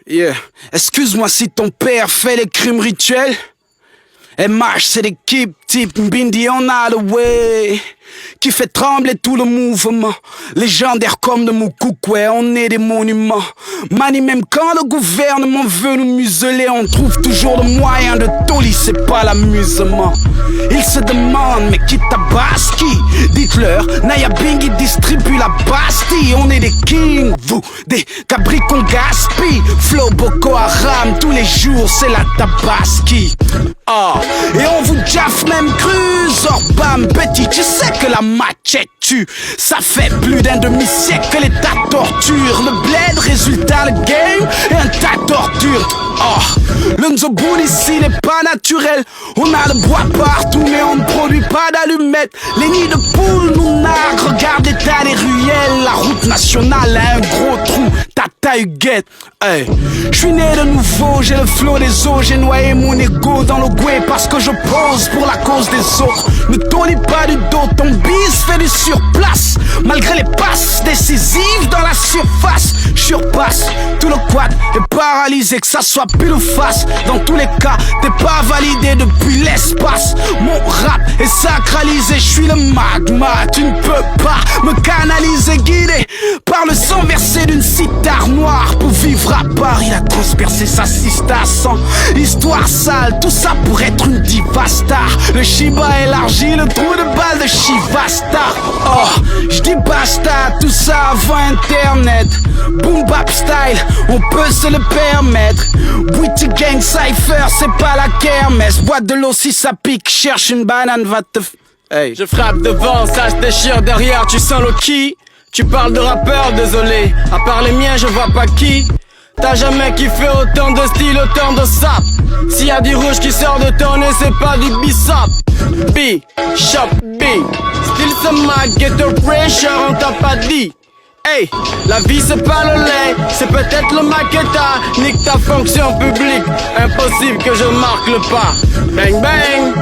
Yeah. Excuse-moi si ton père fait les crimes rituels. MH, c'est l'équipe type Mbindi on a the way, qui fait trembler tout le mouvement. Légendaire comme de Moukoukwé, on est des monuments. Mani, même quand le gouvernement veut nous museler, on trouve toujours le moyen de toli, c'est pas l'amusement. Ils se demandent, mais qui tabasse qui? Dites-leur, Naya Bingi distribue la Bastille. On est des kings, vous, des cabris qu'on gaspille. Flow Boko Haram, tous les jours, c'est la tabaski. Ah, et on vous jaffe même cru. Zorbam, petit, tu sais que la machette tue. Ça fait plus d'un demi-siècle que l'État torture. Le bled, résultat, le game et un tas d'ordures. Oh, le Nzoboun ici n'est pas naturel. On a le bois partout mais on ne produit pas d'allumettes. Les nids de poules nous narguent. Regarde l'état des ruelles. La route nationale a un gros trou. Tata Huguette. Hey. J'suis né de nouveau, j'ai le flot des eaux. J'ai noyé mon ego dans le gouet parce que je pose pour la cause des autres. Ne tourne pas du dos, ton bis fait du surplace. Malgré les passes décisives dans la surface, surpasse tout le quad est paralysé, que ça soit pile ou face. Dans tous les cas, t'es pas validé depuis l'espace. Mon rap est sacralisé, je suis le magma. Tu ne peux pas me canaliser, guidé par le sang versé d'une cithare noire. Pour vivre à Paris, il a transpercé sa sista sans histoire sale. Tout ça pour être une diva star. Le Shiba élargi, le trou de balle de Shiva Star. Oh, j'dis basta, tout ça avant Internet. Boom bap style, on peut se le permettre. Witty gang cypher, c'est pas la kermesse. Boîte de l'eau si ça pique, cherche une banane, va te hey. Je frappe devant, ça se déchire derrière, tu sens le qui. Tu parles de rappeur, désolé, à part les miens je vois pas qui. T'as jamais kiffé autant de style, autant de sap. S'il y a du rouge qui sort de ton nez, c'est pas du bissap. B, shop B, still some ghetto pressure, on t'a pas dit. Hey, la vie c'est pas le lait, c'est peut-être le maqueta. Nique ta fonction publique, impossible que je marque le pas. Bang bang,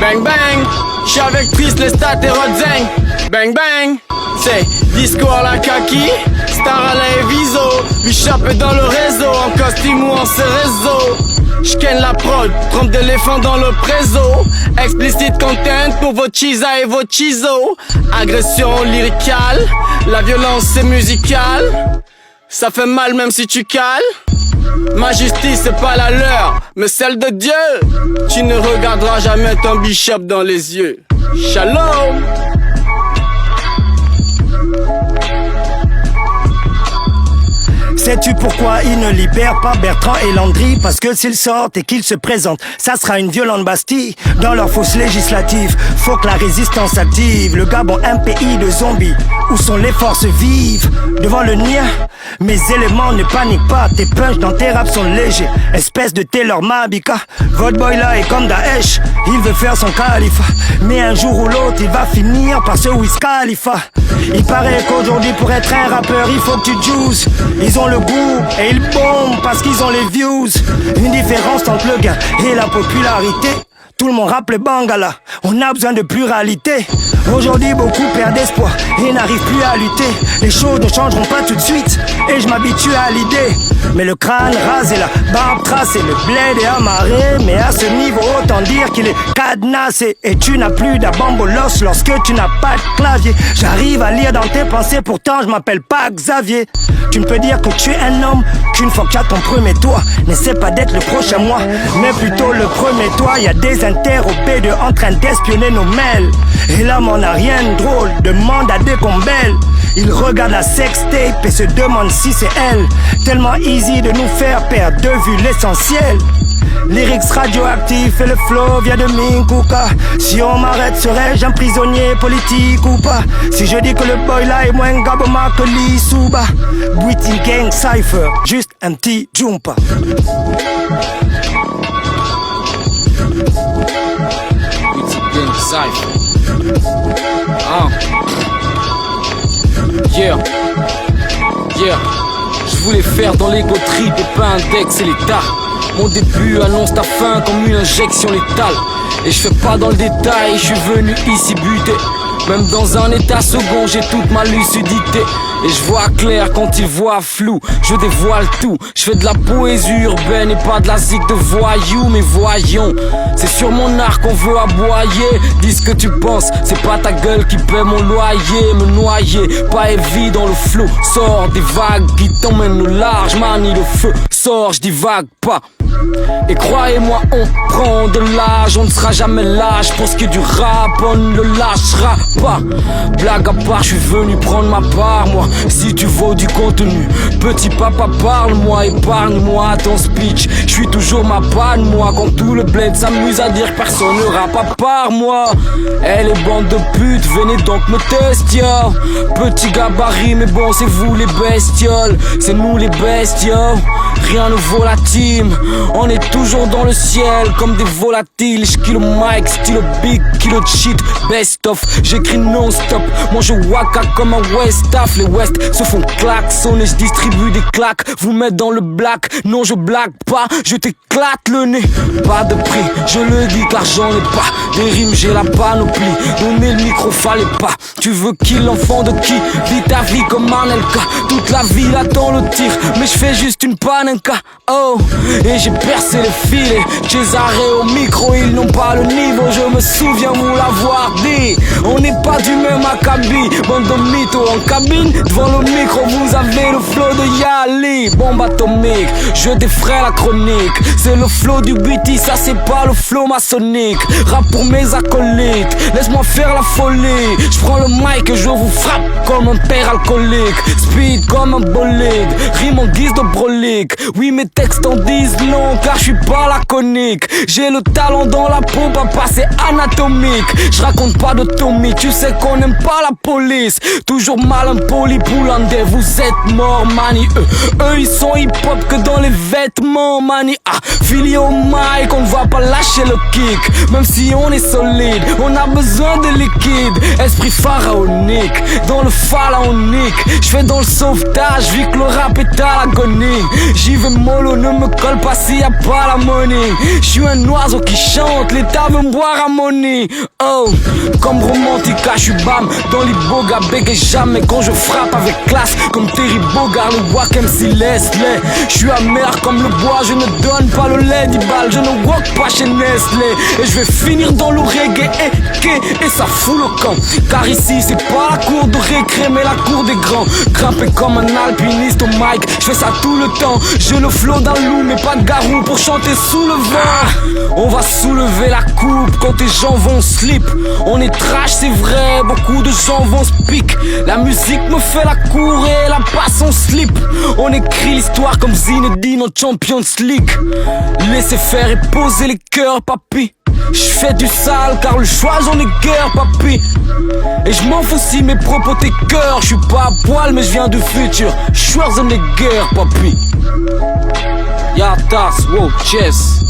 bang bang, j'suis avec Trice, les stats et Rodzeng. Bang bang, c'est disco à la kaki, star à la Eviso. Bishop est dans le réseau, en costume ou en cérézo. J'ken la prod, trompe d'éléphant dans le préso. Explicit content pour vos chisa et vos chisos. Agression lyricale, la violence c'est musical. Ça fait mal même si tu cales. Ma justice c'est pas la leur, mais celle de Dieu. Tu ne regarderas jamais ton bishop dans les yeux. Shalom. Sais-tu pourquoi ils ne libèrent pas Bertrand et Landry? Parce que s'ils sortent et qu'ils se présentent, ça sera une violente Bastille. Dans leur fausse législative, faut que la résistance active. Le Gabon, un pays de zombies. Où sont les forces vives? Devant le Nia, mes éléments ne paniquent pas. Tes punchs dans tes raps sont légers. Espèce de Taylor Mabika. Votre boy là est comme Daesh, il veut faire son califat. Mais un jour ou l'autre, il va finir par ce Wiz Khalifa. Il paraît qu'aujourd'hui pour être un rappeur, il faut que tu juices. Ils ont le goût et ils bombent parce qu'ils ont les views. Une différence entre le gain et la popularité. Tout le monde rappe le Bangala, on a besoin de pluralité. Aujourd'hui beaucoup perdent espoir et n'arrivent plus à lutter. Les choses ne changeront pas tout de suite et je m'habitue à l'idée. Mais le crâne rasé, la barbe tracée, le bled est amarré. Mais à ce niveau autant dire qu'il est cadenassé. Et tu n'as plus d'abambolos lorsque tu n'as pas de clavier. J'arrive à lire dans tes pensées, pourtant je m'appelle pas Xavier. Tu ne peux dire que tu es un homme qu'une fois que tu as ton premier toit. N'essaie pas d'être le prochain moi, mais plutôt le premier toit. Y a des interobés en train d'espionner nos mails. Et l'homme en a rien de drôle, demande à des combelles. Il regarde la sextape et se demande si c'est elle. Tellement easy de nous faire perdre de vue l'essentiel. Lyrics radioactifs et le flow vient de Minkuka. Si on m'arrête, serais-je un prisonnier politique ou pas? Si je dis que le boy là est moins gaboma que l'Issouba. Witty gang cypher, juste un petit jumpa. Witty gang cypher. Ah. Yeah. Yeah. Je voulais faire dans l'ego trip et pas index et l'état. Mon début annonce ta fin comme une injection létale. Et je fais pas dans le détail, je suis venu ici buter. Même dans un état second, j'ai toute ma lucidité. Et je vois clair quand ils voient flou. Je dévoile tout, je fais de la poésie urbaine et pas de la zik de voyou. Mais voyons, c'est sur mon art qu'on veut aboyer. Dis ce que tu penses, c'est pas ta gueule qui paie mon loyer. Me noyer, pas évident dans le flot. Sors des vagues qui t'emmènent au large. Manie le feu, sors, je divague pas. Et croyez-moi, on prend de l'âge, on ne sera jamais lâche. Pour ce qui est du rap, on ne le lâchera pas. Blague à part, je suis venu prendre ma part, moi. Si tu vaux du contenu, petit papa, parle-moi, épargne-moi ton speech. Je suis toujours ma panne, moi. Quand tout le bled s'amuse à dire que personne ne rappe à part moi. Eh les bandes de putes, venez donc me tester. Petit gabarit, mais bon, c'est vous les bestioles. C'est nous les bestioles. Rien ne vaut la team. On est toujours dans le ciel comme des volatiles. J'kill le mic, style big, kilo de shit, best of. J'écris non-stop, moi je waka comme un Westaf. Les West se font klaxonner, je distribue des claques. Vous mettre dans le black, non je blague pas, je t'éclate le nez. Pas de prix, je le dis car j'en ai pas. Des rimes j'ai la panoplie, donner le micro fallait pas. Tu veux kill l'enfant de qui? Vis ta vie comme un LK. Toute la ville attend le tir, mais je fais juste une panenka. Oh, et j'ai percé les filets. Cesare au micro, ils n'ont pas le niveau. Je me souviens vous l'avoir dit. On n'est pas du même acabit. Bande de mythos en cabine. Devant le micro, vous avez le flow de Yali. Bombe atomique, je défraie la chronique. C'est le flow du BT, ça c'est pas le flow maçonnique. Rap pour mes acolytes, laisse-moi faire la folie. Je prends le mic et je vous frappe comme un père alcoolique. Speed comme un bolide, rime en guise de brolique. Oui mes textes en disent long car je suis pas laconique. J'ai le talent dans la peau, papa c'est anatomique. Je raconte pas de Tommy, tu sais qu'on aime pas la police. Toujours mal impoli poulandais, vous êtes morts mani. Eux ils sont hip hop que dans les vêtements mani. Ah, fili au mic, on ne va pas lâcher le kick. Même si on est solide, on a besoin de liquide. Esprit pharaonique, dans le pharaonique. Je fais dans le sauvetage, vu que le rap est à l'agonie. J'y vais mollo, ne me colle pas s'il y a pas la money. Je suis un oiseau qui chante, l'état veut me boire à money. Oh, comme Romantica, je suis bam dans les bogas, bégaye jamais quand je frappe avec classe. Comme Terry Bogard, le Wack MC Leslie. Je suis amer comme le bois, je ne donne pas le lait d'Ibal. Je ne walk pas chez Nestlé. Et je vais finir dans le reggae et ça fout le camp. Car ici c'est pas la cour de récré mais la cour des grands. Grimper comme un alpiniste au mic, je fais ça tout le temps. J'ai le flow d'un loup mais pas de garou pour chanter sous le vent. On va soulever la coupe quand tes gens vont slip. On est trash c'est vrai, beaucoup de gens vont speak. La musique me fait la cour et la passe en slip. On écrit l'histoire comme Zinedine en Champions League. Laissez faire et poser les cœurs papi. J'fais du sale car le choix j'en ai guère papi. Et je m'en fous si mes propos tes cœurs. Je suis pas à poil mais je viens du futur. Schwarzenegger papi. Ya tas, wow, chess.